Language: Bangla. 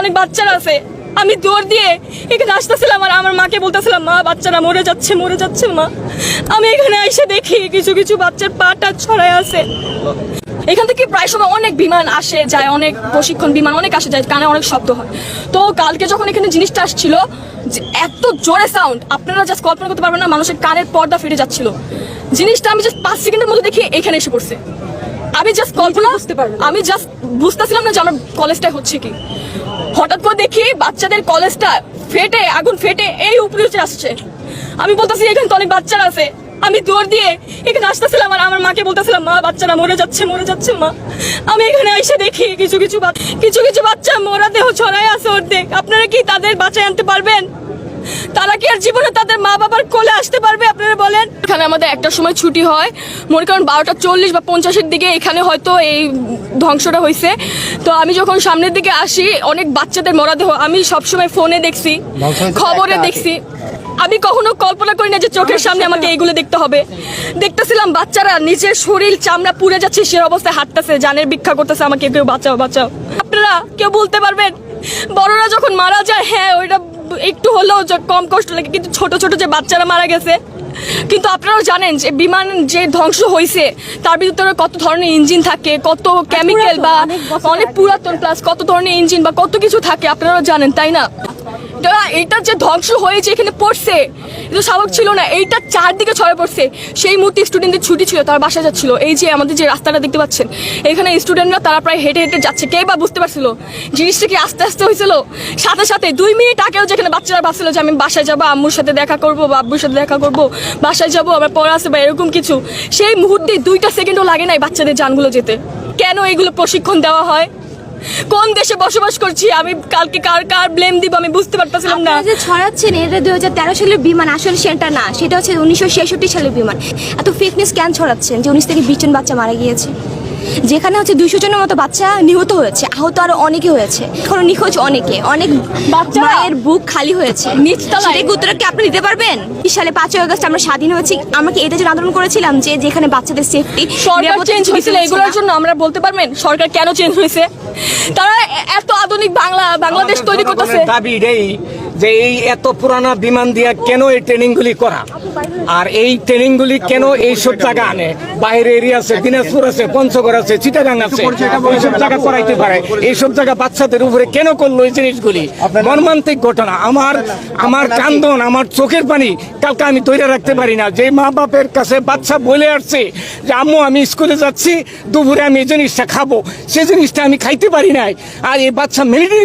অনেক বাচ্চারা আছে। আমি দৌড় দিয়ে এখানে আসতেছিলাম আর আমার মাকে বলতেছিলাম, মা বাচ্চারা মরে যাচ্ছে মা। আমি এখানে এসে দেখি কিছু কিছু বাচ্চার পাটা ছড়ায় আছে। এখান থেকে প্রায় সময় অনেক বিমান আসে যায়, অনেক প্রশিক্ষণ বিমান অনেক আসে যায়, কানে অনেক শব্দ হয়। তো কালকে যখন এখানে জিনিসটা আসছিল, এত জোরে সাউন্ড আপনারা জাস্ট কল্পনা করতে পারবেন না, মানুষের কানের পর্দা ফেটে যাচ্ছিল। জিনিসটা আমি জাস্ট 5 সেকেন্ডের মধ্যে দেখি এখানে এসে পড়ছে। আমি জাস্ট কল্পনা আমি জাস্ট বুঝতেছিলাম না যে আমার কলেজটা হচ্ছে কি। হঠাৎ করে দেখি বাচ্চাদের কলেজটা ফেটে, আগুন ফেটে এই উপরে উঠে আসছে। আমি বলতেছি এখানে তো অনেক বাচ্চারা আছে। আমি দৌড় দিয়ে এখানে আসতেছিলাম আর আমার মাকে বলতেছিলাম, মা বাচ্চারা মরে যাচ্ছে মা। আমি এখানে এসে দেখি কিছু কিছু বাচ্চা মোরা দেহ ছড়ায় আছে অর্ধেক। আপনারা কি তাদের বাঁচায় আনতে পারবেন? তারা কি আর জীবনে তাদের মা বাবার কোলে আসতে পারবে? আপনারা বলেন। এখানে আমাদের একটা সময় ছুটি হয়, মনে করেন 12:40 বা 50-এর দিকে এখানে হয়তো এই ধ্বংসটা হয়েছে। তো আমি যখন সামনের দিকে আসি, অনেক বাচ্চাদের মরদেহ আমি সবসময় ফোনে দেখছি, খবরে দেখছি। আমি কখনো কল্পনা করি না যে চোখের সামনে আমাকে এইগুলো দেখতে হবে। দেখতেছিলাম বাচ্চারা নিজের শরীর চামড়া পুড়ে যাচ্ছে, সে অবস্থায় হাঁটতেছে, জানের ভিক্ষা করতেছে, আমাকে কেউ বাঁচাও। আপনারা কেউ বলতে পারবেন বড়রা যখন মারা যায়, হ্যাঁ ওইটা একটু হলেও কম কষ্ট লাগে, কিন্তু ছোট ছোট যে বাচ্চারা মারা গেছে। কিন্তু আপনারাও জানেন যে বিমান যে ধ্বংস হয়েছে তার ভিতরে কত ধরনের ইঞ্জিন থাকে, কত কেমিক্যাল বা অনেক পুরাতন, প্লাস কত ধরনের ইঞ্জিন বা কত কিছু থাকে, আপনারাও জানেন, তাই না? এইটা যে ধ্বংস হয়েছে এখানে পড়ছে, এটা স্বাভাবিক ছিল না। এইটা চারদিকে ছড়ে পড়ছে। সেই মুহূর্তে স্টুডেন্টদের ছুটি ছিল, তারা বাসা যাচ্ছিল। এই যে আমাদের যে রাস্তাটা দেখতে পাচ্ছেন, এখানে স্টুডেন্টরা তারা প্রায় হেঁটে হেঁটে যাচ্ছে। কে বা বুঝতে পারছিল জিনিসটা কি আস্তে আস্তে হয়েছিল? সাথে সাথে 2 মিনিট আগেও যেখানে বাচ্চারা ভাবছিল যে আমি বাসায় যাবো, আম্মুর সাথে দেখা করবো বা আব্বুর সাথে দেখা করবো, বাসায় যাবো, আমার পড়া আছে বা এরকম কিছু, সেই মুহূর্তে 2টা সেকেন্ডও লাগে নাই বাচ্চাদের জানগুলো যেতে। কেন এগুলো প্রশিক্ষণ দেওয়া হয়? কোন দেশে বসবাস করছি আমি? কালকে কার ব্লেম দিব আমি বুঝতে পারতেছিলাম না। যে ছড়াচ্ছেন এটা 2013 সালের বিমান, আসলে সেটা না, সেটা হচ্ছে 1966 সালের বিমান। এত ফেক নিউজ কেন ছড়াচ্ছেন যে 19 থেকে 20 জন বাচ্চা মারা গিয়েছে, যেখানে হচ্ছে 200 জনের মতো বাচ্চা নিহত হয়েছে, আহত আরো অনেকে হয়েছে, এখনো নিখোঁজ অনেকে, অনেক মায়ের বুক খালি হয়েছে। সেটাকে উত্তর কি আপনি দিতে পারবেন? 20 সালে 5ই আগস্ট আমরা স্বাধীন হয়েছি, আমাকে এটার জন্য আন্দোলন করেছিলাম যে যেখানে বাচ্চাদের সেফটি। সরকার চেঞ্জ হয়েছিল এগুলোর জন্য, আমরা বলতে পারবেন সরকার কেন চেঞ্জ হয়েছে? তারা এত আধুনিক বাংলাদেশ তৈরি করতেছে। দাবি এটাই যে এই এত পুরানা বিমান দিয়া কেন এই ট্রেনিং গুলি করা, আর এই ট্রেনিং গুলি কেন এইসব জায়গা আনে? বাইরে এরিয়া আছে, দিনাজপুর আছে, পঞ্চগড় আছে, চিটাগাং আছে, এইসব জায়গা করাইতে পারে। এইসব জায়গা বাচ্চাদের উপরে কেন করলো এই জিনিসগুলি? মর্মান্তিক ঘটনা। আমার কান্দন, আমার চোখের পানি কালকে আমি ধরে রাখতে পারি না। যে মা বাপের কাছে বাচ্চা বলে আসছে যে আম্মু আমি স্কুলে যাচ্ছি, দুপুরে আমি এই জিনিসটা খাবো, সেই জিনিসটা আমি খাইতে পারি নাই। আর এই বাচ্চা মিলিটারি